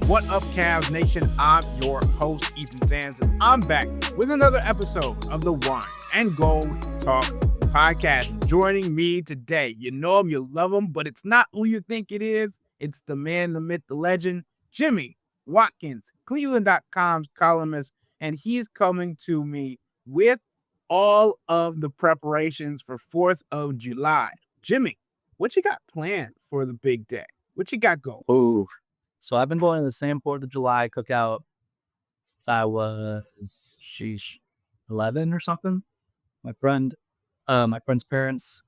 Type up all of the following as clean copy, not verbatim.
What up, Cavs Nation? I'm your host, Ethan Sands, and I'm back with another episode of the Wine and Gold Talk podcast. Joining me today, you know him, you love him, but it's not who you think it is. It's the man, the myth, the legend, Jimmy Watkins, cleveland.com's columnist, and he's coming to me with all of the preparations for 4th of July. Jimmy, what you got planned for the big day? What you got going? Ooh. So I've been going to the same 4th of July cookout since I was, 11 or something. My friend's parents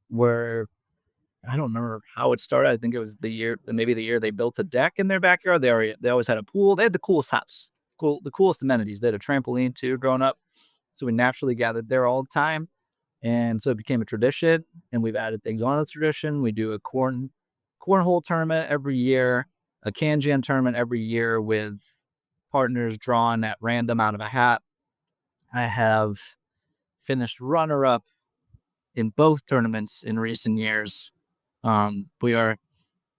were, I don't remember how it started. I think it was the year they built a deck in their backyard. They always had a pool. They had the coolest house, the coolest amenities. They had a trampoline too growing up. So we naturally gathered there all the time. And so it became a tradition, and we've added things on the tradition. We do a cornhole tournament every year, a can jam tournament every year with partners drawn at random out of a hat. I have finished runner-up in both tournaments in recent years. We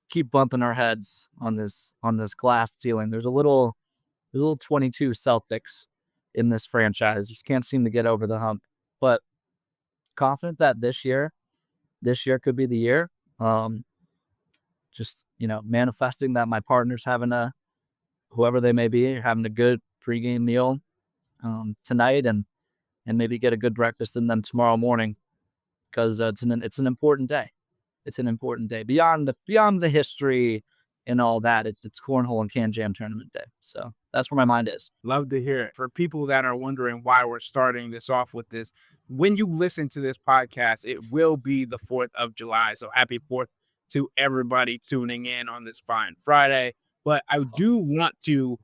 keep bumping our heads on this glass ceiling. There's a little 22 Celtics in this franchise. Just can't seem to get over the hump. But confident that this year could be the year. Just, manifesting that my partner's whoever they may be, having a good pregame meal tonight and maybe get a good breakfast in them tomorrow morning, because it's an important day. It's an important day beyond the history and all that. It's cornhole and can jam tournament day. So that's where my mind is. Love to hear it. For people that are wondering why we're starting this off with this, when you listen to this podcast, it will be the 4th of July. So happy 4th to everybody tuning in on this fine Friday. But I do want to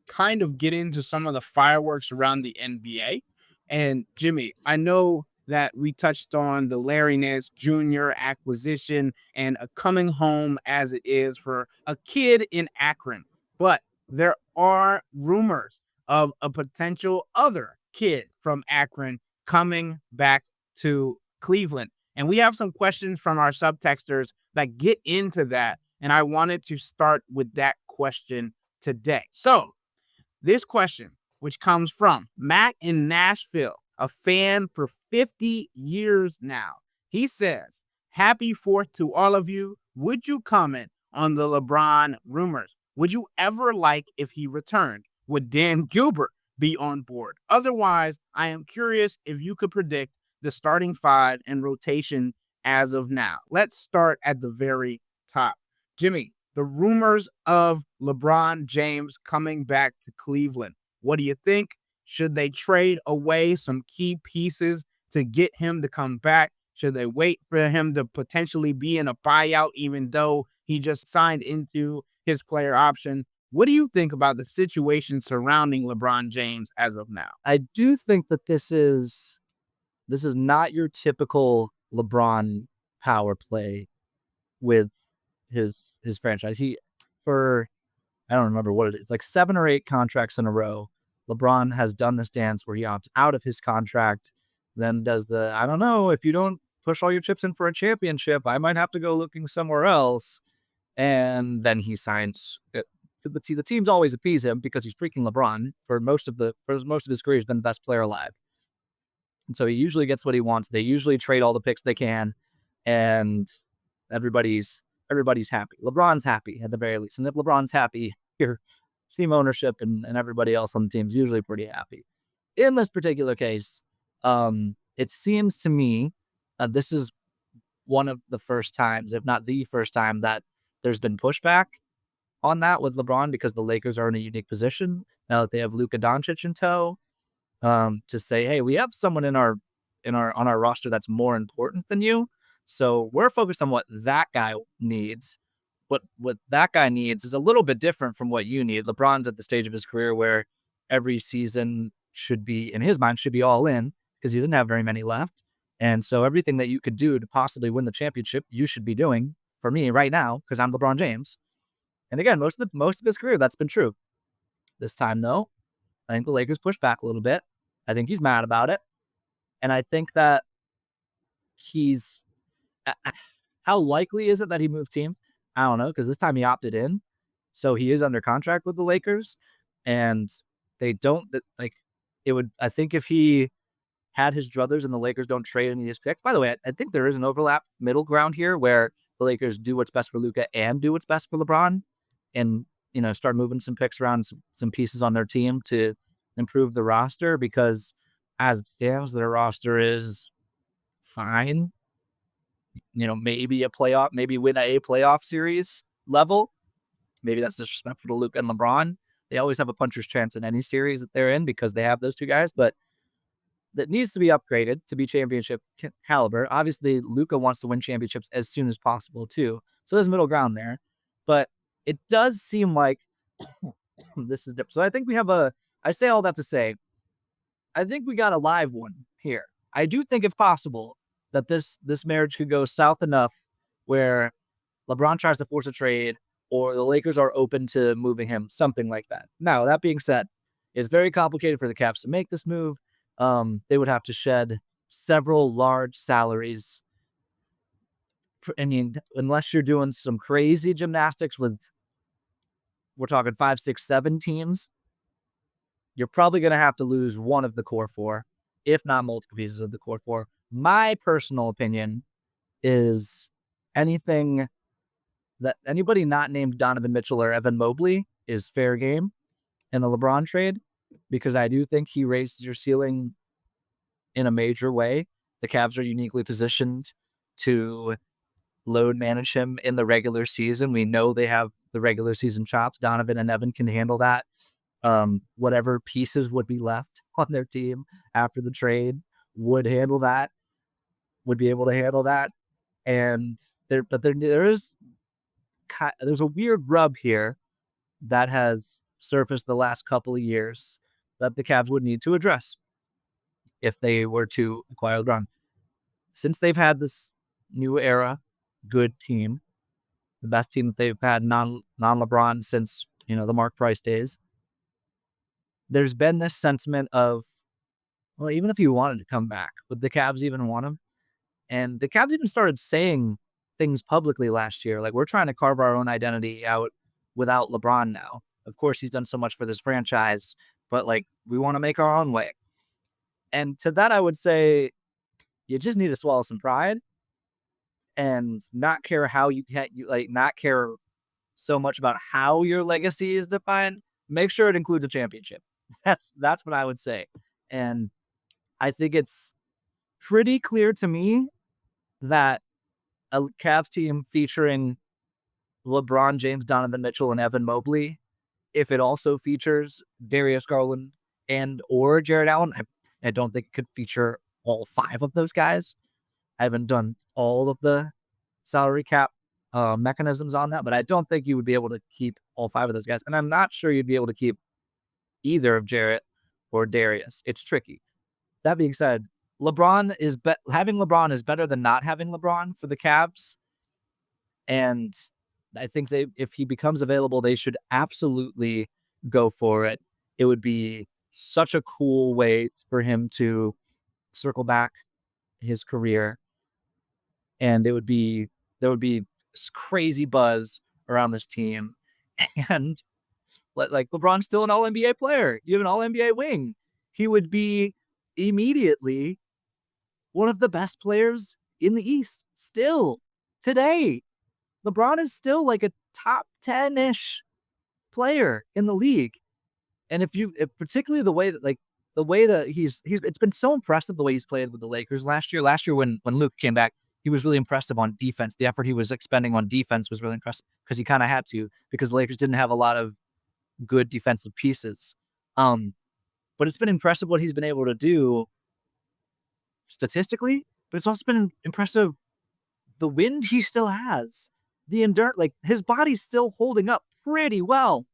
kind of get into some of the fireworks around the NBA. And Jimmy, I know that we touched on the Larry Nance Jr. acquisition and a coming home as it is for a kid in Akron. But there are rumors of a potential other kid from Akron coming back to Cleveland. And we have some questions from our subtexters that get into that. And I wanted to start with that question today. So this question, which comes from Matt in Nashville, a fan for 50 years now. He says, happy 4th to all of you. Would you comment on the LeBron rumors? Would you ever like if he returned? Would Dan Gilbert be on board? Otherwise, I am curious if you could predict the starting 5 and rotation as of now. Let's start at the very top. Jimmy, the rumors of LeBron James coming back to Cleveland. What do you think? Should they trade away some key pieces to get him to come back? Should they wait for him to potentially be in a buyout, even though he just signed into his player option? What do you think about the situation surrounding LeBron James as of now? I do think that this is not your typical LeBron power play with his franchise. I don't remember what it is, like 7 or 8 contracts in a row. LeBron has done this dance where he opts out of his contract, then does I don't know, if you don't push all your chips in for a championship, I might have to go looking somewhere else. And then he signs. The teams always appease him because he's freaking LeBron. For most of his career, he's been the best player alive. And so he usually gets what he wants. They usually trade all the picks they can, and everybody's happy. LeBron's happy at the very least. And if LeBron's happy, your team ownership and everybody else on the team is usually pretty happy. In this particular case, it seems to me this is one of the first times, if not the first time, that there's been pushback on that with LeBron, because the Lakers are in a unique position now that they have Luka Doncic in tow, to say, hey, we have someone on our roster that's more important than you. So we're focused on what that guy needs. What that guy needs is a little bit different from what you need. LeBron's at the stage of his career where every season should be, in his mind, should be all in, because he doesn't have very many left. And so everything that you could do to possibly win the championship, you should be doing for me right now, because I'm LeBron James. And again, most of his career, that's been true. This time, though, I think the Lakers pushed back a little bit. I think he's mad about it. And I think that how likely is it that he moved teams? I don't know, because this time he opted in. So he is under contract with the Lakers, and they don't like it would. I think if he had his druthers and the Lakers don't trade any of his picks. By the way, I think there is an overlap middle ground here where the Lakers do what's best for Luka and do what's best for LeBron, and start moving some picks around, some pieces on their team to improve the roster, because as it stands, their roster is fine. Maybe maybe win a playoff series level. Maybe that's disrespectful to Luke and LeBron. They always have a puncher's chance in any series that they're in because they have those two guys, but that needs to be upgraded to be championship caliber. Obviously, Luka wants to win championships as soon as possible too. So there's middle ground there, but it does seem like this is different. So I think we have I say all that to say, I think we got a live one here. I do think it's possible that this marriage could go south enough where LeBron tries to force a trade or the Lakers are open to moving him, something like that. Now, that being said, it's very complicated for the Cavs to make this move. They would have to shed several large salaries. I mean, unless you're doing some crazy gymnastics with, we're talking 5, 6, 7 teams, you're probably going to have to lose one of the core 4, if not multiple pieces of the core 4. My personal opinion is anything that anybody not named Donovan Mitchell or Evan Mobley is fair game in the LeBron trade, because I do think he raises your ceiling in a major way. The Cavs are uniquely positioned to load manage him in the regular season. We know they have the regular season chops. Donovan and Evan can handle that. Whatever pieces would be left on their team after the trade would be able to handle that. And there's a weird rub here that has surfaced the last couple of years that the Cavs would need to address if they were to acquire LeBron. Since they've had this new era, good team, the best team that they've had non-LeBron since, the Mark Price days, there's been this sentiment of, well, even if you wanted to come back, would the Cavs even want him? And the Cavs even started saying things publicly last year, like, we're trying to carve our own identity out without LeBron now. Of course, he's done so much for this franchise, but we want to make our own way. And to that, I would say you just need to swallow some pride and not care how not care so much about how your legacy is defined. Make sure it includes a championship. That's what I would say. And I think it's pretty clear to me that a Cavs team featuring LeBron James, Donovan Mitchell, and Evan Mobley, if it also features Darius Garland and or Jared Allen, I don't think it could feature all 5 of those guys. I haven't done all of the salary cap mechanisms on that, but I don't think you would be able to keep all 5 of those guys. And I'm not sure you'd be able to keep either of Jarrett or Darius. It's tricky. That being said, having LeBron is better than not having LeBron for the Cavs. And I think if he becomes available, they should absolutely go for it. It would be such a cool way for him to circle back his career. And there would be crazy buzz around this team. And LeBron's still an All-NBA player. You have an All-NBA wing. He would be immediately one of the best players in the East still today. LeBron is still a top 10-ish player in the league. And if particularly the way that he's it's been so impressive the way he's played with the Lakers last year. Last year when Luke came back, he was really impressive on defense. The effort he was expending on defense was really impressive because he kind of had to, because the Lakers didn't have a lot of good defensive pieces. But it's been impressive what he's been able to do statistically, but it's also been impressive the wind he still has. The endurance, his body's still holding up pretty well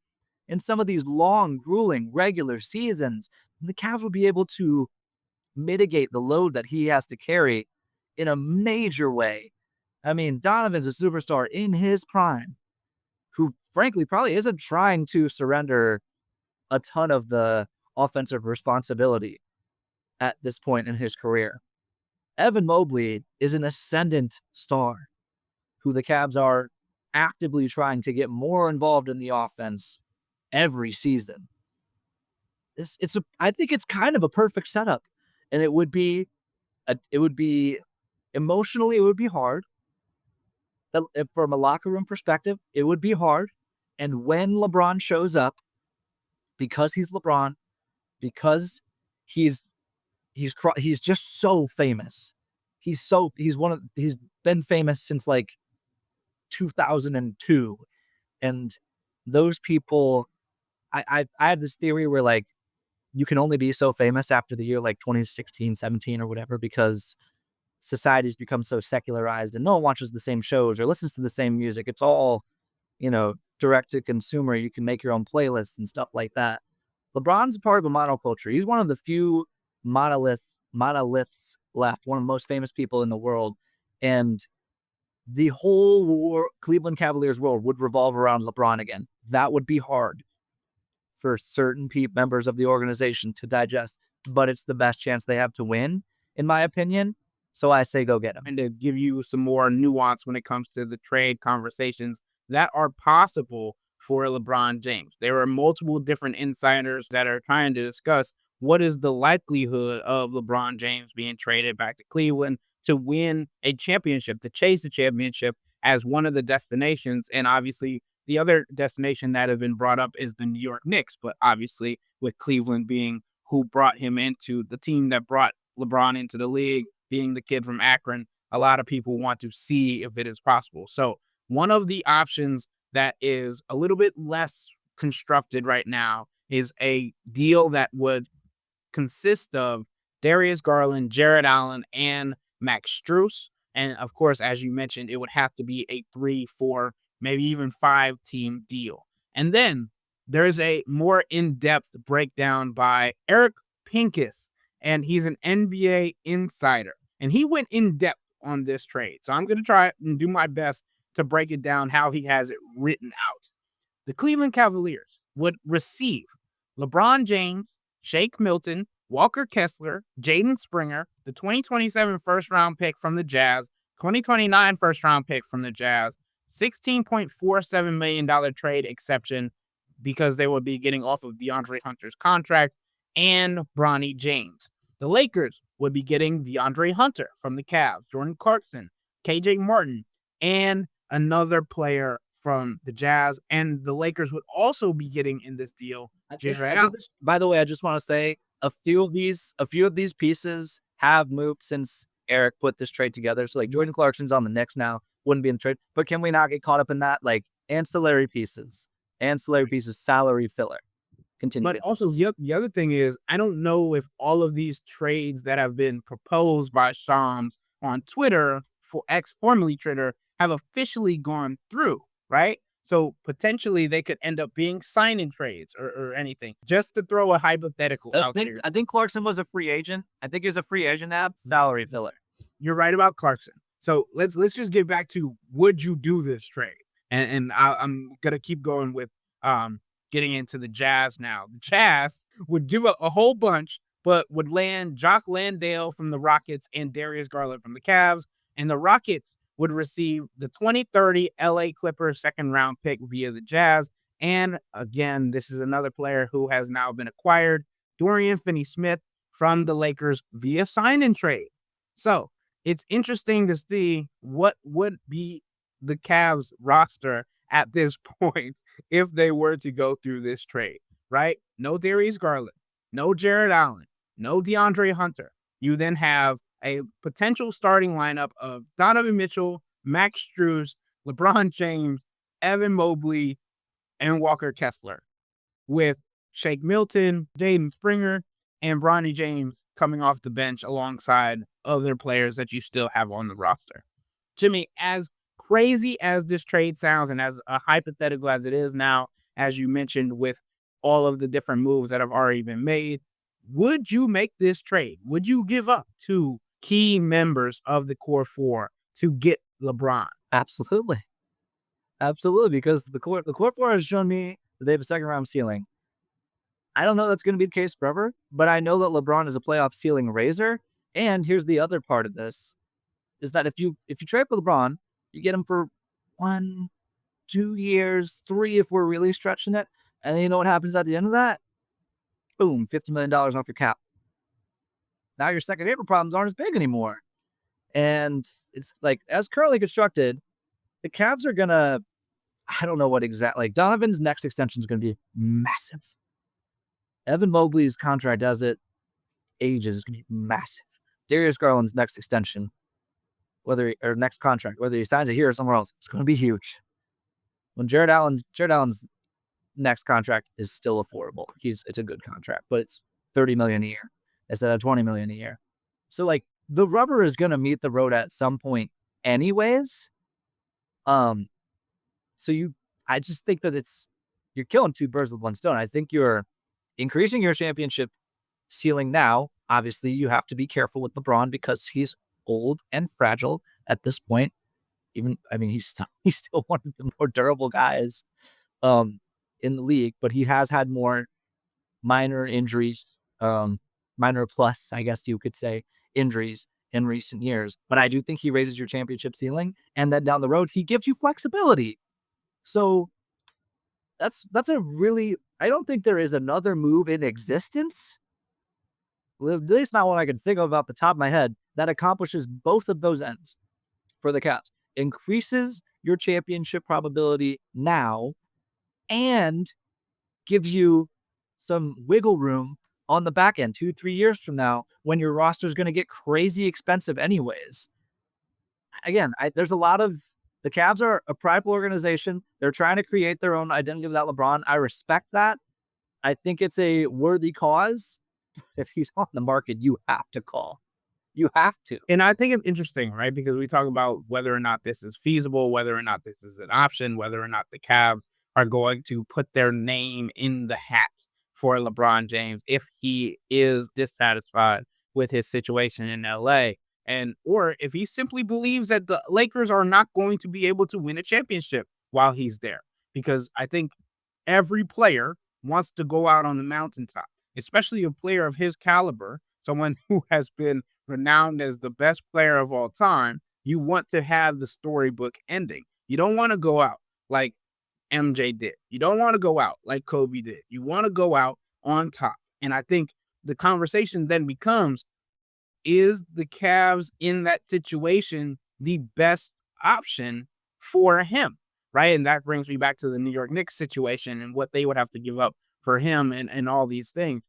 in some of these long, grueling regular seasons. And the Cavs will be able to mitigate the load that he has to carry in a major way. I mean, Donovan's a superstar in his prime, who frankly probably isn't trying to surrender a ton of the offensive responsibility at this point in his career. Evan Mobley is an ascendant star who the Cavs are actively trying to get more involved in the offense every season. I think it's kind of a perfect setup, and it would be emotionally, it would be hard. From a locker room perspective, it would be hard. And when LeBron shows up, because he's LeBron, because he's he's just so famous. He's been famous since like 2002, and those people. I have this theory where like you can only be so famous after the year like 2016, 17 or whatever, because society's become so secularized and no one watches the same shows or listens to the same music. It's all, direct to consumer. You can make your own playlists and stuff like that. LeBron's part of a monoculture. He's one of the few monoliths left, one of the most famous people in the world. And the whole Cleveland Cavaliers world would revolve around LeBron again. That would be hard for certain members of the organization to digest, but it's the best chance they have to win, in my opinion. So I say go get him. And to give you some more nuance when it comes to the trade conversations that are possible for LeBron James. There are multiple different insiders that are trying to discuss what is the likelihood of LeBron James being traded back to Cleveland to win a championship, to chase the championship as one of the destinations. And obviously, the other destination that has been brought up is the New York Knicks. But obviously, with Cleveland being who brought him into the team that brought LeBron into the league, being the kid from Akron, a lot of people want to see if it is possible. So one of the options that is a little bit less constructed right now is a deal that would consist of Darius Garland, Jared Allen, and Max Strus. And of course, as you mentioned, it would have to be a 3, 4, maybe even 5-team deal. And then there's a more in-depth breakdown by Eric Pincus, and he's an NBA insider. And he went in depth on this trade. So I'm going to try and do my best to break it down how he has it written out. The Cleveland Cavaliers would receive LeBron James, Shake Milton, Walker Kessler, Jaden Springer, the 2027 first-round pick from the Jazz, 2029 first-round pick from the Jazz, $16.47 million trade exception because they would be getting off of DeAndre Hunter's contract, and Bronny James. The Lakers would be getting DeAndre Hunter from the Cavs, Jordan Clarkson, KJ Martin, and another player from the Jazz. And the Lakers would also be getting in this deal by the way, I just want to say a few of these pieces have moved since Eric put this trade together. So like Jordan Clarkson's on the Knicks now, wouldn't be in the trade. But can we not get caught up in that? Like ancillary pieces, salary filler. Continue. But also the other thing is, I don't know if all of these trades that have been proposed by Shams on Twitter, for formerly Twitter, have officially gone through, right? So potentially they could end up being sign-in trades or anything. Just to throw a hypothetical out there. I think Clarkson was a free agent. I think he was a free agent salary filler. You're right about Clarkson. So let's just get back to, would you do this trade? And I'm gonna keep going with getting into the Jazz now. The Jazz would give up a whole bunch, but would land Jock Landale from the Rockets and Darius Garland from the Cavs. And the Rockets would receive the 2030 LA Clippers second-round pick via the Jazz. And again, this is another player who has now been acquired, Dorian Finney-Smith from the Lakers via sign-in trade. So it's interesting to see what would be the Cavs roster at this point if they were to go through this trade, right? No Darius Garland, no Jared Allen, no DeAndre Hunter. You then have a potential starting lineup of Donovan Mitchell, Max Strus, LeBron James, Evan Mobley, and Walker Kessler, with Shake Milton, Jaden Springer, and Bronny James coming off the bench alongside other players that you still have on the roster. Jimmy, as crazy as this trade sounds and as a hypothetical as it is now, as you mentioned, with all of the different moves that have already been made, would you make this trade? Would you give up to key members of the core four to get LeBron? Absolutely. Because the core four has shown me that they have a second-round ceiling. I don't know that's going to be the case forever, but I know that LeBron is a playoff ceiling raiser. And here's the other part of this, is that if you trade for LeBron, you get him for one, 2 years, 3 if we're really stretching it. And then you know what happens at the end of that? Boom, $50 million off your cap. Now your second April problems aren't as big anymore. And it's like, as currently constructed, the Cavs are going to, I don't know what exactly, like Donovan's next extension is going to be massive. Evan Mobley's contract as it ages is going to be massive. Darius Garland's next extension, next contract, whether he signs it here or somewhere else, it's going to be huge. When Jared Allen's next contract is still affordable. It's a good contract, but it's $30 million a year instead of $20 million a year. So like the rubber is going to meet the road at some point anyways. I just think that you're killing two birds with one stone. I think you're increasing your championship ceiling now. Obviously, you have to be careful with LeBron because he's old and fragile at this point. He's still one of the more durable guys in the league, but he has had more minor injuries, minor plus, I guess you could say, injuries in recent years. But I do think he raises your championship ceiling, and then down the road, he gives you flexibility. So that's a really, I don't think there is another move in existence, at least not one I can think of off the top of my head, that accomplishes both of those ends for the Cavs. Increases your championship probability now and gives you some wiggle room on the back end 2-3 years from now when your roster is going to get crazy expensive anyways. Again, there's a lot of, the Cavs are a prideful organization. They're trying to create their own identity without LeBron. I respect that. I think it's a worthy cause. If he's on the market, you have to call. You have to. And I think it's interesting, right? Because we talk about whether or not this is feasible, whether or not this is an option, whether or not the Cavs are going to put their name in the hat for LeBron James if he is dissatisfied with his situation in LA. Or if he simply believes that the Lakers are not going to be able to win a championship while he's there. Because I think every player wants to go out on the mountaintop, especially a player of his caliber, someone who has been renowned as the best player of all time. You want to have the storybook ending. You don't want to go out like MJ did. You don't want to go out like Kobe did. You want to go out on top. And I think the conversation then becomes, is the Cavs in that situation the best option for him? Right. And that brings me back to the New York Knicks situation and what they would have to give up for him and all these things.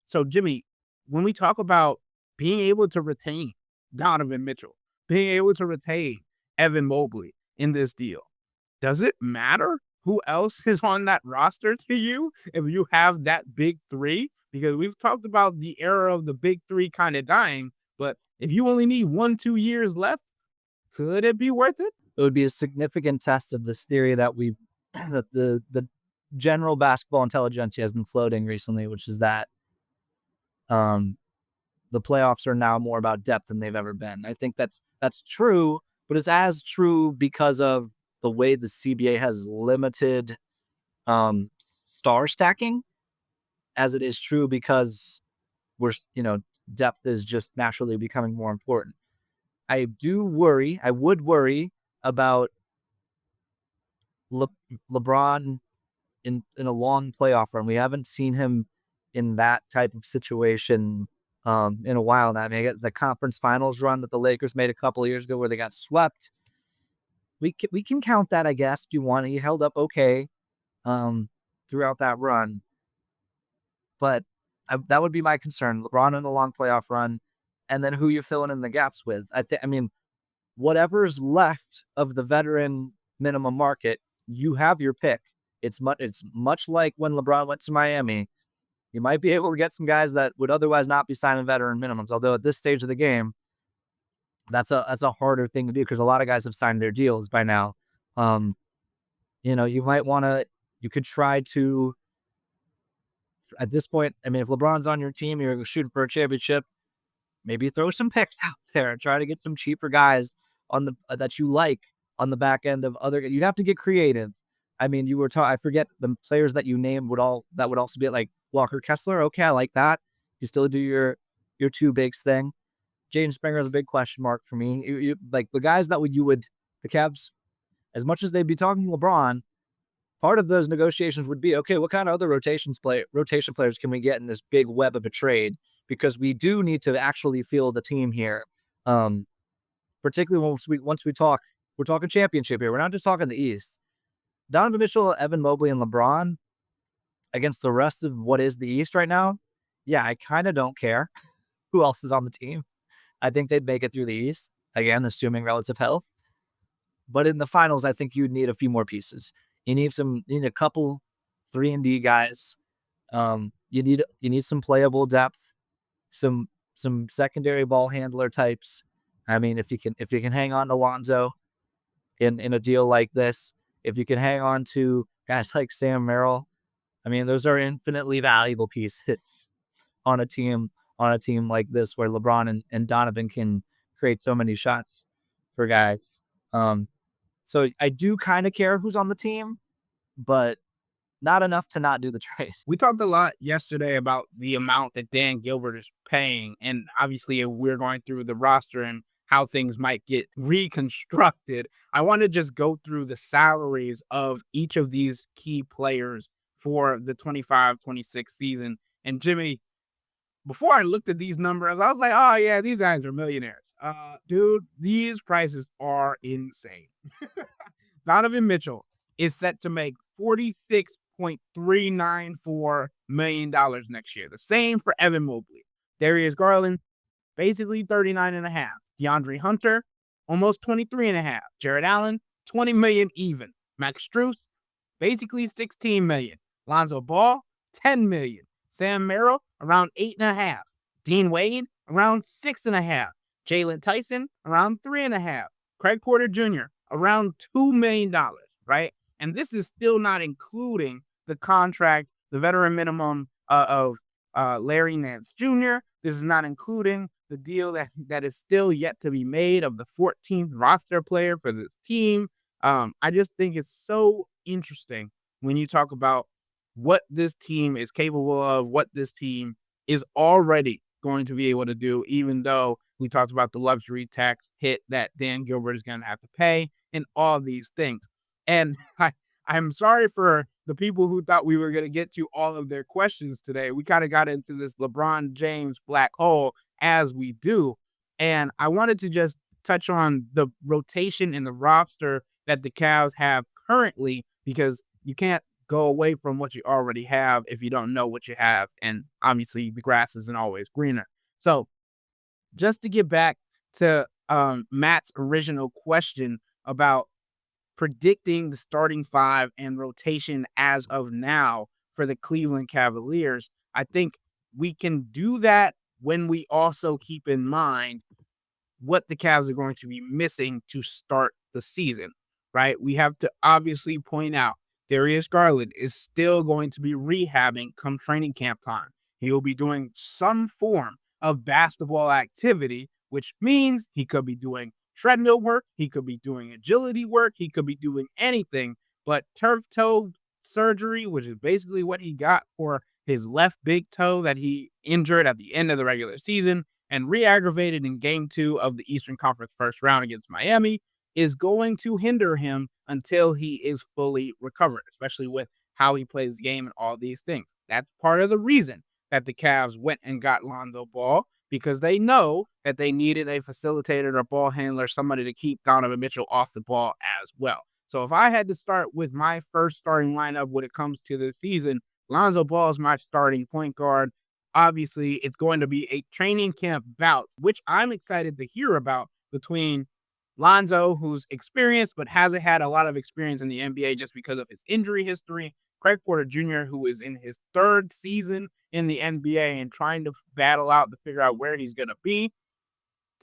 So, Jimmy, when we talk about being able to retain Donovan Mitchell, being able to retain Evan Mobley in this deal, does it matter who else is on that roster to you if you have that big three? Because we've talked about the era of the big three kind of dying, but if you only need 1-2 years left, could it be worth it? It would be a significant test of this theory that that the general basketball intelligentsia has been floating recently, which is that the playoffs are now more about depth than they've ever been. I think that's true, but it's as true because of the way the CBA has limited star stacking as it is true because depth is just naturally becoming more important. I would worry about LeBron in a long playoff run. We haven't seen him in that type of situation in a while now. I mean, the conference finals run that the Lakers made a couple of years ago where they got swept. We can count that, I guess, if you want. He held up okay throughout that run. But that would be my concern. LeBron in a long playoff run, and then who you're filling in the gaps with. I mean, whatever's left of the veteran minimum market, you have your pick. It's much like when LeBron went to Miami. You might be able to get some guys that would otherwise not be signing veteran minimums. Although at this stage of the game, that's a harder thing to do because a lot of guys have signed their deals by now. You could try to, at this point, I mean, if LeBron's on your team, you're shooting for a championship, maybe throw some picks out there and try to get some cheaper guys that you like on the back end of other. You'd have to get creative. I mean, I forget the players that you named would also be like Walker Kessler. Okay, I like that. You still do your two bigs thing. Jaden Springer is a big question mark for me. You like the guys that the Cavs as much as they'd be talking to LeBron, part of those negotiations would be, okay, what kind of other rotation players can we get in this big web of a trade? Because we do need to actually field the team here. Particularly once we talk, we're talking championship here. We're not just talking the East. Donovan Mitchell, Evan Mobley, and LeBron against the rest of what is the East right now. Yeah, I kind of don't care who else is on the team. I think they'd make it through the East, again, assuming relative health. But in the finals, I think you need a few more pieces. You need a couple 3-and-D guys. You need some playable depth, some secondary ball handler types. I mean, if you can hang on to Lonzo in a deal like this, if you can hang on to guys like Sam Merrill, I mean, those are infinitely valuable pieces on a team like this where LeBron and Donovan can create so many shots for guys. So I do kind of care who's on the team, but not enough to not do the trade. We talked a lot yesterday about the amount that Dan Gilbert is paying, and obviously we're going through the roster and how things might get reconstructed. I want to just go through the salaries of each of these key players for the 25-26 season. And Jimmy, before I looked at these numbers, I was like, oh yeah, these guys are millionaires. Dude, these prices are insane. Donovan Mitchell is set to make $46.394 million next year. The same for Evan Mobley. Darius Garland, basically 39.5. DeAndre Hunter, almost 23.5. Jared Allen, 20 million even. Max Strus, basically 16 million. Lonzo Ball, 10 million. Sam Merrill, around 8.5. Dean Wade, around 6.5. Jalen Tyson, around 3.5. Craig Porter Jr., around $2 million, right? And this is still not including the contract, the veteran minimum of Larry Nance Jr. This is not including the deal that is still yet to be made of the 14th roster player for this team. I just think it's so interesting when you talk about what this team is capable of, what this team is already going to be able to do, even though we talked about the luxury tax hit that Dan Gilbert is going to have to pay and all these things. And I'm sorry for the people who thought we were going to get to all of their questions today. We kind of got into this LeBron James black hole as we do. And I wanted to just touch on the rotation in the roster that the Cavs have currently, because you can't go away from what you already have if you don't know what you have. And obviously the grass isn't always greener. So just to get back to Matt's original question about predicting the starting five and rotation as of now for the Cleveland Cavaliers, I think we can do that when we also keep in mind what the Cavs are going to be missing to start the season, right? We have to obviously point out Darius Garland is still going to be rehabbing come training camp time. He will be doing some form of basketball activity, which means he could be doing treadmill work, he could be doing agility work, he could be doing anything but turf toe surgery, which is basically what he got for his left big toe that he injured at the end of the regular season and re-aggravated in game 2 of the Eastern Conference first round against Miami, is going to hinder him until he is fully recovered, especially with how he plays the game and all these things. That's part of the reason that the Cavs went and got Lonzo Ball, because they know that they needed a facilitator or ball handler, somebody to keep Donovan Mitchell off the ball as well. So if I had to start with my first starting lineup when it comes to the season, Lonzo Ball is my starting point guard. Obviously, it's going to be a training camp bout, which I'm excited to hear about, between Lonzo, who's experienced but hasn't had a lot of experience in the NBA just because of his injury history, Craig Porter Jr., who is in his 3rd season in the NBA and trying to battle out to figure out where he's going to be,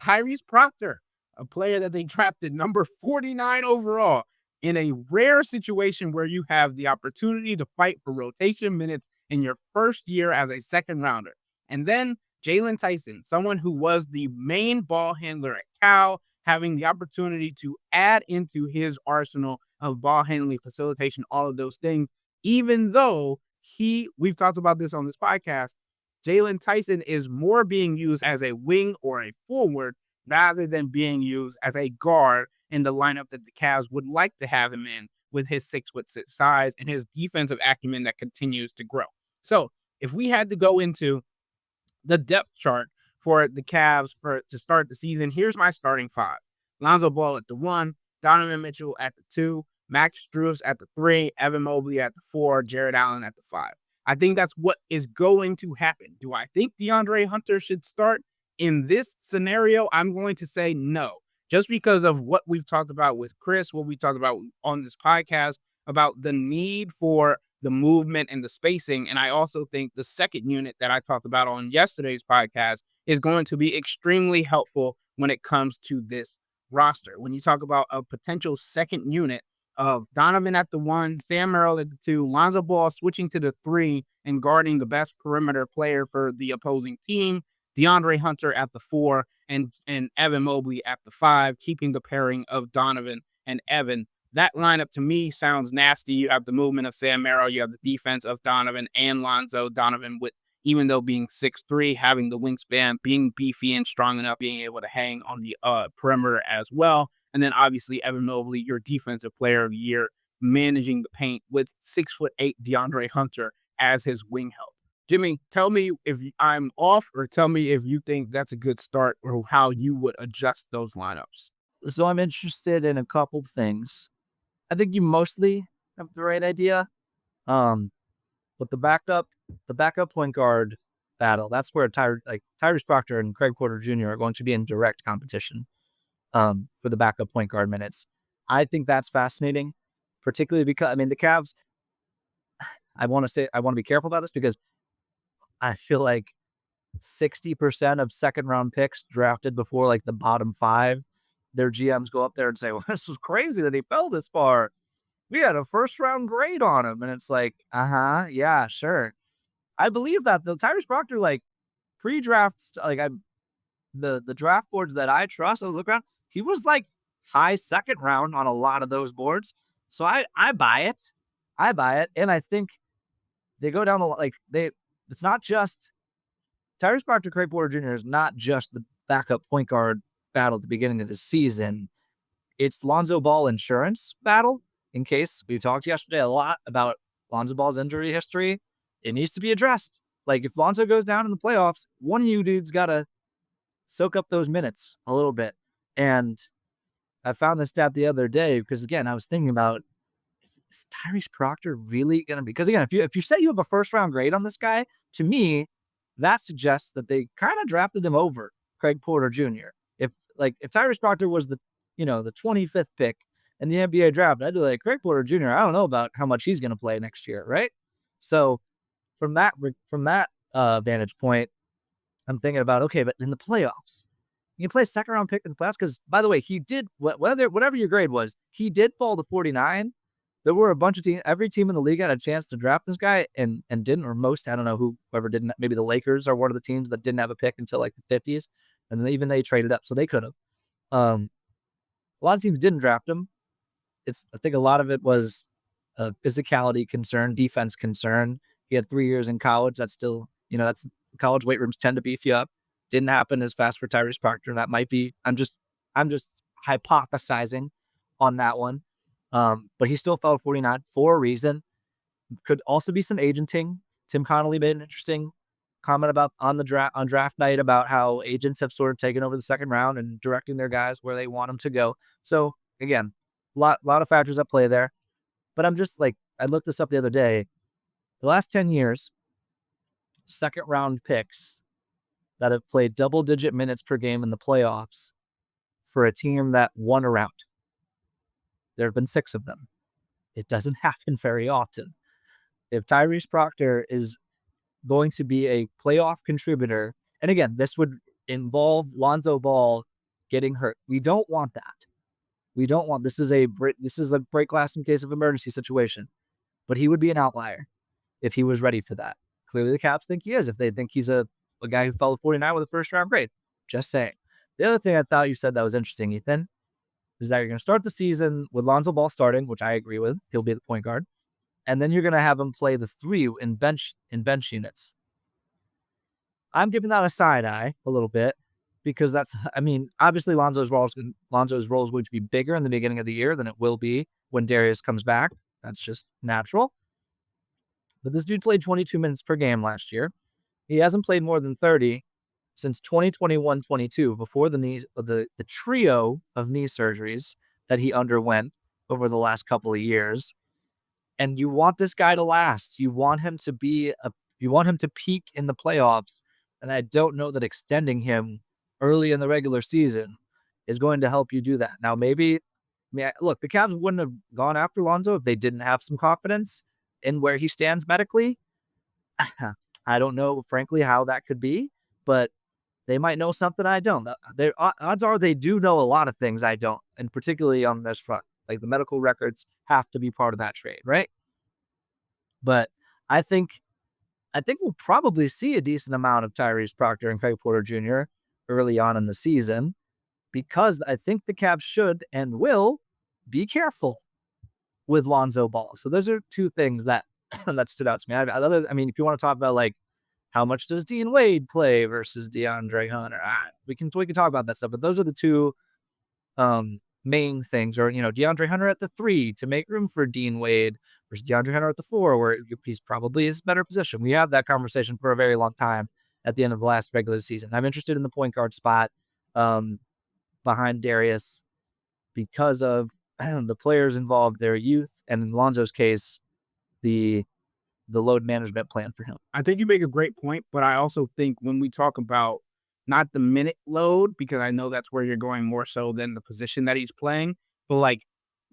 Tyrese Proctor, a player that they drafted number 49 overall, in a rare situation where you have the opportunity to fight for rotation minutes in your first year as a second rounder. And then Jalen Tyson, someone who was the main ball handler at Cal, having the opportunity to add into his arsenal of ball handling, facilitation, all of those things, even though we've talked about this on this podcast, Jalen Tyson is more being used as a wing or a forward rather than being used as a guard in the lineup that the Cavs would like to have him in with his 6'6" size and his defensive acumen that continues to grow. So if we had to go into the depth chart for the Cavs to start the season, here's my starting five. Lonzo Ball at the 1, Donovan Mitchell at the 2, Max Strus at the 3, Evan Mobley at the 4, Jared Allen at the 5. I think that's what is going to happen. Do I think DeAndre Hunter should start in this scenario? I'm going to say no, just because of what we've talked about with Chris, what we talked about on this podcast about the need for the movement and the spacing. And I also think the second unit that I talked about on yesterday's podcast is going to be extremely helpful when it comes to this roster. When you talk about a potential second unit of Donovan at the 1, Sam Merrill at the 2, Lonzo Ball switching to the 3 and guarding the best perimeter player for the opposing team, DeAndre Hunter at the 4, and Evan Mobley at the 5, keeping the pairing of Donovan and Evan. That lineup to me sounds nasty. You have the movement of Sam Merrill, you have the defense of Donovan and Lonzo. Donovan, with even though being 6'3", having the wingspan, being beefy and strong enough, being able to hang on the perimeter as well. And then obviously Evan Mobley, your defensive player of the year, managing the paint with 6'8" DeAndre Hunter as his wing help. Jimmy, tell me if I'm off, or tell me if you think that's a good start, or how you would adjust those lineups. So I'm interested in a couple things. I think you mostly have the right idea. But the backup point guard battle, that's where Tyrese Proctor and Craig Porter Jr. are going to be in direct competition for the backup point guard minutes. I think that's fascinating, particularly because, the Cavs, I want to be careful about this because I feel like 60% of second round picks drafted before like the bottom 5, their GMs go up there and say, well, this was crazy that he fell this far. We had a first round grade on him. And it's like, yeah, sure. I believe that the Tyrese Proctor, like pre-drafts, the draft boards that I trust, I was looking around, he was like high second round on a lot of those boards. So I buy it. And I think they go down it's not just Tyrese Proctor, Craig Porter Jr. is not just the backup point guard battle at the beginning of the season. It's Lonzo Ball insurance battle. In case we talked yesterday a lot about Lonzo Ball's injury history, it needs to be addressed. Like if Lonzo goes down in the playoffs, one of you dudes got to soak up those minutes a little bit. And I found this stat the other day because, again, I was thinking about, is Tyrese Proctor really going to be? Because, again, if you say you have a first round grade on this guy, to me, that suggests that they kind of drafted him over Craig Porter Jr. If Tyrese Proctor was the 25th pick in the NBA draft, I'd be like, Craig Porter Jr., I don't know about how much he's going to play next year, right? So from that vantage point, I'm thinking about, okay, but in the playoffs, you can play second round pick in the playoffs because, by the way, he did, whatever your grade was, he did fall to 49. There were a bunch of teams, every team in the league had a chance to draft this guy and didn't, or most, I don't know whoever didn't. Maybe the Lakers are one of the teams that didn't have a pick until like the 50s, and they traded up, so they could have. A lot of teams didn't draft him. I think a lot of it was a physicality concern, defense concern. He had 3 years in college. That's still, that's college weight rooms tend to beef you up. Didn't happen as fast for Tyrese Proctor. That might be, I'm just hypothesizing on that one. But he still fell to 49 for a reason. Could also be some agenting. Tim Connolly made an interesting comment about on draft night about how agents have sort of taken over the second round and directing their guys where they want them to go. So again, lot of factors at play there. But I'm just like, I looked this up the other day. The last 10 years, second round picks that have played double-digit minutes per game in the playoffs for a team that won a round. There have been 6 of them. It doesn't happen very often. If Tyrese Proctor is going to be a playoff contributor, and again, this would involve Lonzo Ball getting hurt. We don't want that. This is a break glass in case of emergency situation. But he would be an outlier if he was ready for that. Clearly the Cavs think he is, if they think he's a guy who fell to 49 with a first round grade. Just saying. The other thing I thought you said that was interesting, Ethan, is that you're going to start the season with Lonzo Ball starting, which I agree with. He'll be the point guard. And then you're going to have him play the 3 in bench units. I'm giving that a side eye a little bit because obviously Lonzo's role is going to be bigger in the beginning of the year than it will be when Darius comes back. That's just natural. But this dude played 22 minutes per game last year. He hasn't played more than 30 since 2021-22, before the trio of knee surgeries that he underwent over the last couple of years. And you want this guy to last. You want him to peak in the playoffs. And I don't know that extending him early in the regular season is going to help you do that. Now, look, the Cavs wouldn't have gone after Lonzo if they didn't have some confidence in where he stands medically. I don't know, frankly, how that could be, but they might know something I don't. Odds are they do know a lot of things I don't, and particularly on this front. Like, the medical records have to be part of that trade, right? But I think we'll probably see a decent amount of Tyrese Proctor and Craig Porter Jr. early on in the season, because I think the Cavs should and will be careful with Lonzo Ball. So those are two things that that stood out to me. If you want to talk about, like, how much does Dean Wade play versus DeAndre Hunter, we can talk about that stuff. But those are the two main things. Or, DeAndre Hunter at the 3 to make room for Dean Wade versus DeAndre Hunter at the 4, where he's probably his better position. We had that conversation for a very long time at the end of the last regular season. I'm interested in the point guard spot behind Darius because of the players involved, their youth, and in Lonzo's case, the load management plan for him. I think you make a great point, but I also think when we talk about not the minute load, because I know that's where you're going more so than the position that he's playing, but like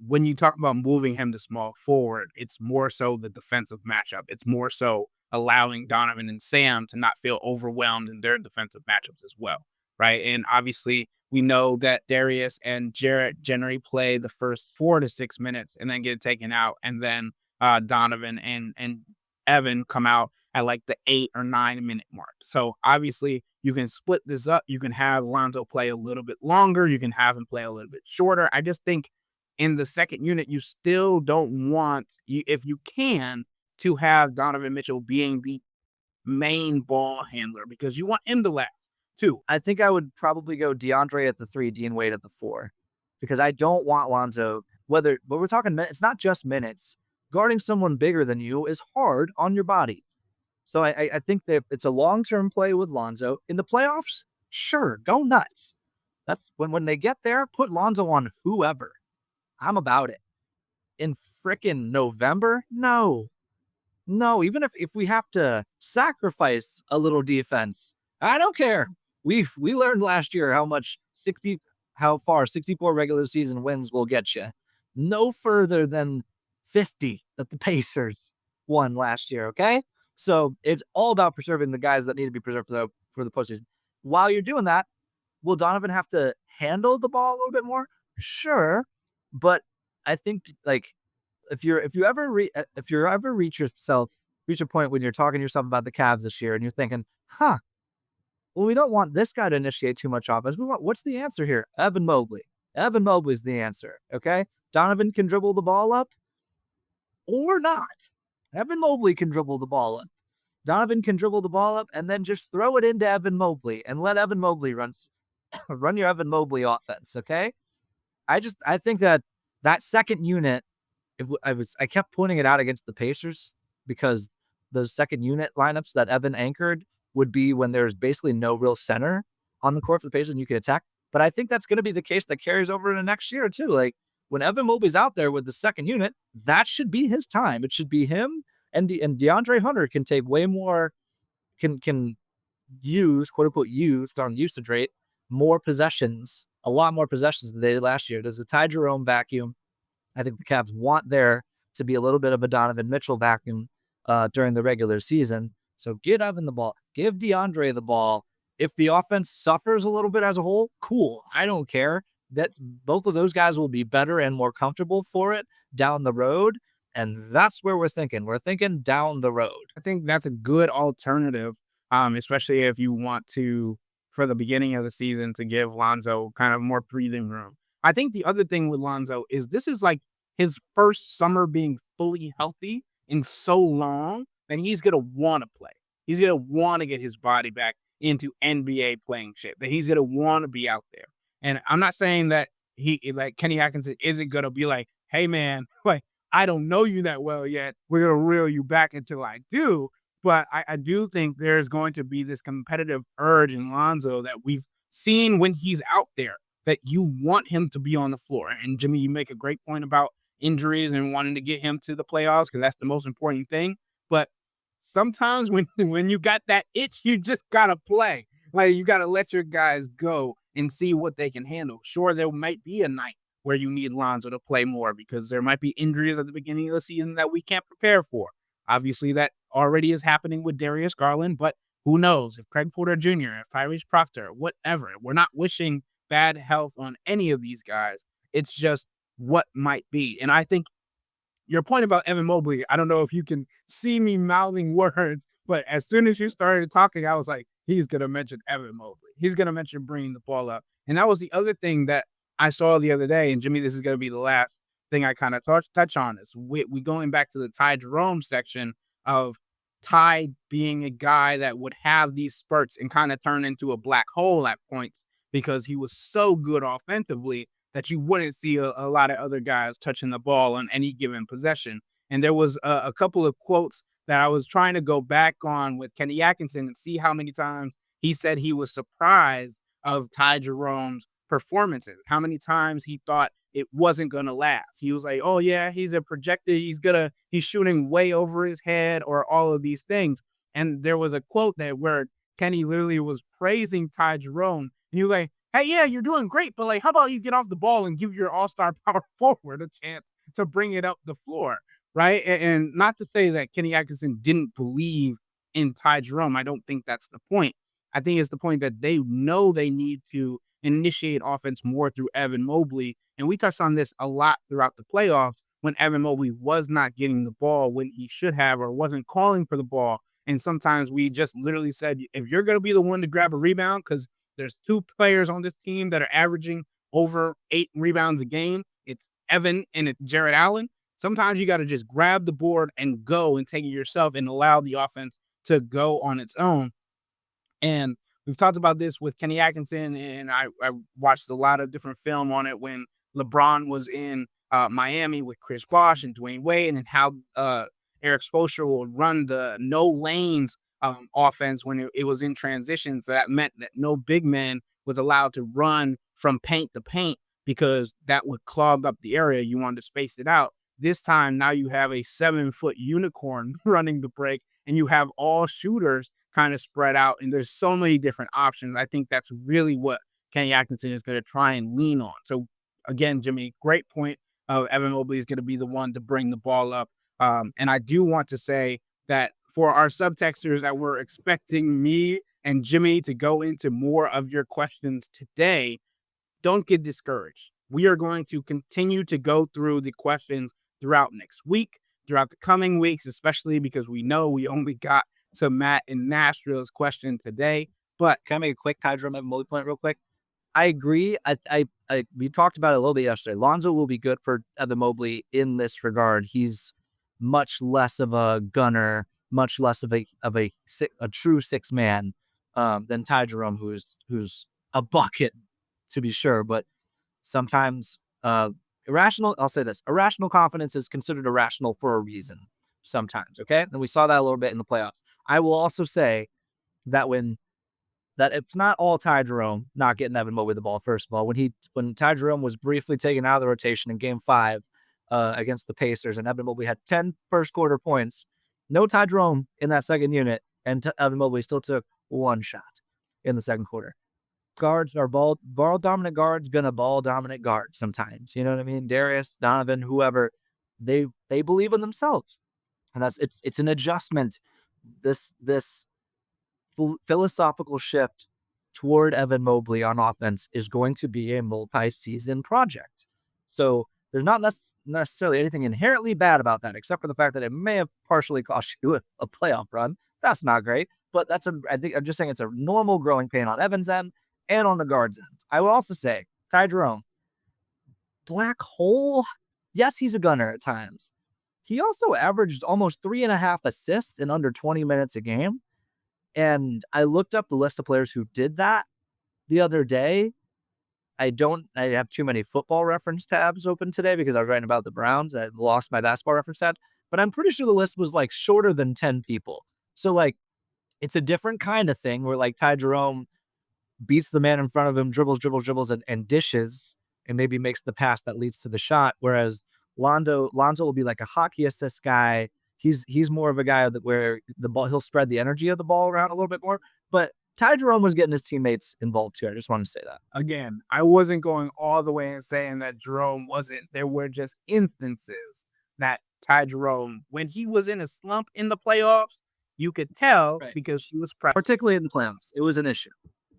when you talk about moving him to small forward, it's more so the defensive matchup. It's more so allowing Donovan and Sam to not feel overwhelmed in their defensive matchups as well, right? And obviously, we know that Darius and Jarrett generally play the first 4 to 6 minutes and then get taken out, and then Donovan and Evan come out at like the 8 or 9 minute mark. So obviously you can split this up. You can have Lonzo play a little bit longer. You can have him play a little bit shorter. I just think in the second unit, you still don't want, if you can, to have Donovan Mitchell being the main ball handler, because you want him to last too. I think I would probably go DeAndre at the 3, Dean Wade at the 4, because I don't want Lonzo, but we're talking minutes, it's not just minutes. Guarding someone bigger than you is hard on your body. So I think that it's a long-term play with Lonzo. In the playoffs, sure, go nuts. That's when they get there, put Lonzo on whoever. I'm about it. In frickin' November? No. Even if we have to sacrifice a little defense, I don't care. We learned last year how far 64 regular season wins will get you. No further than 50 that the Pacers won last year, okay? So it's all about preserving the guys that need to be preserved for the postseason. While you're doing that, will Donovan have to handle the ball a little bit more? Sure, but I think, like, if you ever reach a point when you're talking to yourself about the Cavs this year and you're thinking, well, we don't want this guy to initiate too much offense. What's the answer here? Evan Mobley. Evan Mobley's the answer, okay? Donovan can dribble the ball up or not. Evan Mobley can dribble the ball up. Donovan can dribble the ball up and then just throw it into Evan Mobley and let Evan Mobley run your Evan Mobley offense, okay? I think that second unit, I kept pointing it out against the Pacers because those second unit lineups that Evan anchored would be when there's basically no real center on the court for the Pacers and you can attack. But I think that's going to be the case that carries over into next year too. Like, when Evan Mobley's out there with the second unit, that should be his time. It should be him, and DeAndre Hunter can take way more, can use, quote unquote, on usage rate, more possessions, a lot more possessions than they did last year. There's a Ty Jerome vacuum. I think the Cavs want there to be a little bit of a Donovan Mitchell vacuum during the regular season. So get Evan the ball, give DeAndre the ball. If the offense suffers a little bit as a whole, cool. I don't care. That both of those guys will be better and more comfortable for it down the road. And that's where we're thinking. We're thinking down the road. I think that's a good alternative, especially if you want to, for the beginning of the season, to give Lonzo kind of more breathing room. I think the other thing with Lonzo is this is like his first summer being fully healthy in so long, and he's going to want to play. He's going to want to get his body back. into NBA playing shape, that he's going to want to be out there. And I'm not saying that like Kenny Atkinson isn't going to be like, hey, man, like, I don't know you that well yet. We're going to reel you back until I do. But I do think there's going to be this competitive urge in Lonzo that we've seen when he's out there, that you want him to be on the floor. And Jimmy, you make a great point about injuries and wanting to get him to the playoffs because that's the most important thing. But sometimes when you got that itch, you just gotta play. Like you gotta let your guys go and see what they can handle. Sure, there might be a night where you need Lonzo to play more because there might be injuries at the beginning of the season that we can't prepare for. Obviously, that already is happening with Darius Garland, but who knows if Craig Porter Jr., if Tyrese Proctor, whatever. We're not wishing bad health on any of these guys. It's just what might be. And I think your point about Evan Mobley, I don't know if you can see me mouthing words, but as soon as you started talking, I was like, he's going to mention Evan Mobley. He's going to mention bringing the ball up. And that was the other thing that I saw the other day. And Jimmy, this is going to be the last thing I kind of touch on is we going back to the Ty Jerome section of Ty being a guy that would have these spurts and kind of turn into a black hole at points because he was so good offensively that you wouldn't see a lot of other guys touching the ball on any given possession. And there was a couple of quotes that I was trying to go back on with Kenny Atkinson and see how many times he said he was surprised of Ty Jerome's performances, how many times he thought it wasn't going to last. He was like, oh yeah, he's a projected, he's shooting way over his head or all of these things. And there was a quote that where Kenny literally was praising Ty Jerome. And he was like, hey, yeah, you're doing great, but like, how about you get off the ball and give your all-star power forward a chance to bring it up the floor, right? And not to say that Kenny Atkinson didn't believe in Ty Jerome. I don't think that's the point. I think it's the point that they know they need to initiate offense more through Evan Mobley. And we touched on this a lot throughout the playoffs when Evan Mobley was not getting the ball when he should have or wasn't calling for the ball. And sometimes we just literally said, if you're going to be the one to grab a rebound, because there's two players on this team that are averaging over 8 rebounds a game. It's Evan and it's Jarrett Allen. Sometimes you got to just grab the board and go and take it yourself and allow the offense to go on its own. And we've talked about this with Kenny Atkinson, and I watched a lot of different film on it when LeBron was in Miami with Chris Bosh and Dwayne Wade, and how Eric Spoelstra will run the no lanes offense when it was in transition. So that meant that no big man was allowed to run from paint to paint because that would clog up the area. You wanted to space it out. This time, now you have a 7-foot unicorn running the break, and you have all shooters kind of spread out, and there's so many different options. I think that's really what Kenny Atkinson is going to try and lean on. So again, Jimmy, great point. Evan Mobley is going to be the one to bring the ball up. And I do want to say that for our subtexters that were expecting me and Jimmy to go into more of your questions today, don't get discouraged. We are going to continue to go through the questions throughout next week, throughout the coming weeks, especially because we know we only got to Matt in Nashville's question today. But Can I make a quick Ty Jerome Evan Mobley point real quick? I agree. We talked about it a little bit yesterday. Lonzo will be good for Evan Mobley in this regard. He's much less of a gunner, much less of a true 6-man than Ty Jerome, who's a bucket to be sure. But sometimes irrational. I'll say this: irrational confidence is considered irrational for a reason. Sometimes, okay, and we saw that a little bit in the playoffs. I will also say that it's not all Ty Jerome not getting Evan Mobley the ball. First of all, when Ty Jerome was briefly taken out of the rotation in Game 5 against the Pacers, and Evan Mobley had 10 first quarter points, no Ty Jerome in that second unit, and Evan Mobley still took 1 shot in the second quarter. Guards are ball dominant guards gonna ball dominant guards sometimes. You know what I mean? Darius, Donovan, whoever, they believe in themselves, and it's an adjustment. This philosophical shift toward Evan Mobley on offense is going to be a multi-season project. So there's not necessarily anything inherently bad about that, except for the fact that it may have partially cost you a playoff run. That's not great, but I'm just saying it's a normal growing pain on Evan's end and on the guard's end. I will also say, Ty Jerome, black hole. Yes, he's a gunner at times. He also averaged almost 3.5 assists in under 20 minutes a game. And I looked up the list of players who did that the other day. I have too many football reference tabs open today because I was writing about the Browns. I lost my basketball reference tab, but I'm pretty sure the list was like shorter than 10 people. So like, it's a different kind of thing where like Ty Jerome beats the man in front of him, dribbles, and dishes, and maybe makes the pass that leads to the shot. Whereas Lonzo will be like a hockey assist guy. He's more of a guy that where the ball, he'll spread the energy of the ball around a little bit more. But Ty Jerome was getting his teammates involved too. I just want to say that. Again, I wasn't going all the way and saying that Jerome wasn't. There were just instances that Ty Jerome, when he was in a slump in the playoffs, you could tell because he was pressed. Particularly in the playoffs, it was an issue.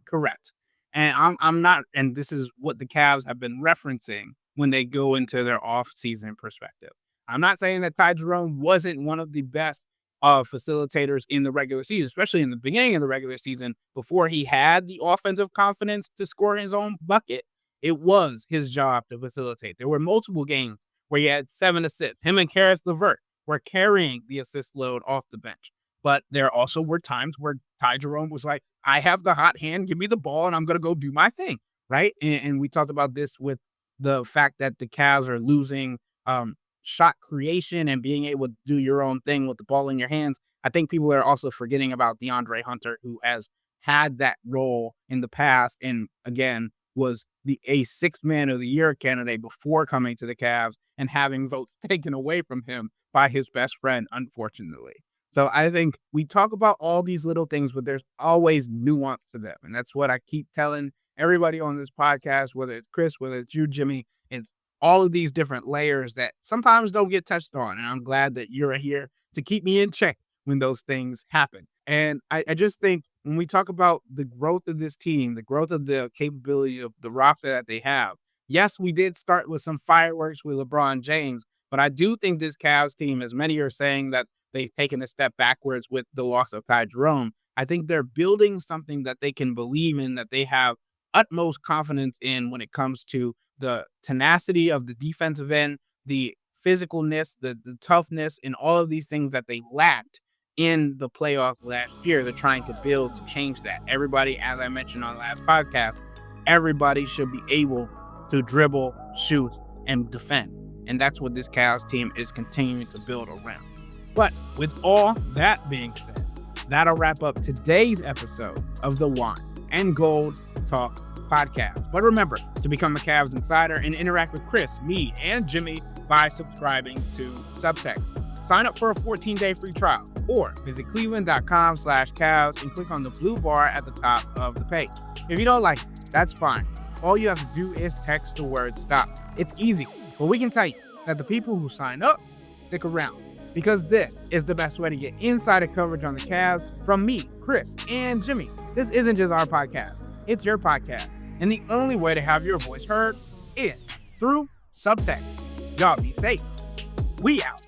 Correct. And I'm not, and this is what the Cavs have been referencing when they go into their off-season perspective. I'm not saying that Ty Jerome wasn't one of the best facilitators in the regular season, especially in the beginning of the regular season, before he had the offensive confidence to score his own bucket. It was his job to facilitate. There were multiple games where he had 7 assists. Him and Karis LeVert were carrying the assist load off the bench. But there also were times where Ty Jerome was like, I have the hot hand, give me the ball, and I'm going to go do my thing, right? And we talked about this with the fact that the Cavs are losing shot creation and being able to do your own thing with the ball in your hands. I think people are also forgetting about DeAndre Hunter, who has had that role in the past and, again, was a 6th man of the year candidate before coming to the Cavs and having votes taken away from him by his best friend, unfortunately. So I think we talk about all these little things, but there's always nuance to them. And that's what I keep telling everybody on this podcast, whether it's Chris, whether it's you, Jimmy. It's all of these different layers that sometimes don't get touched on. And I'm glad that you're here to keep me in check when those things happen. And I just think when we talk about the growth of this team, the growth of the capability of the roster that they have, yes, we did start with some fireworks with LeBron James, but I do think this Cavs team, as many are saying that they've taken a step backwards with the loss of Ty Jerome, I think they're building something that they can believe in, that they have utmost confidence in when it comes to the tenacity of the defensive end, the physicalness, the toughness, and all of these things that they lacked in the playoffs last year. They're trying to build to change that. Everybody, as I mentioned on the last podcast, everybody should be able to dribble, shoot, and defend. And that's what this Cavs team is continuing to build around. But with all that being said, that'll wrap up today's episode of the Wine and Gold Talk podcast. But remember to become a Cavs insider and interact with Chris, me, and Jimmy by subscribing to Subtext. Sign up for a 14-day free trial or visit cleveland.com/Cavs and click on the blue bar at the top of the page. If you don't like it, that's fine. All you have to do is text the word STOP. It's easy, but we can tell you that the people who sign up stick around, because this is the best way to get insider coverage on the Cavs from me, Chris, and Jimmy. This isn't just our podcast. It's your podcast. And the only way to have your voice heard is through Subtext. Y'all be safe. We out.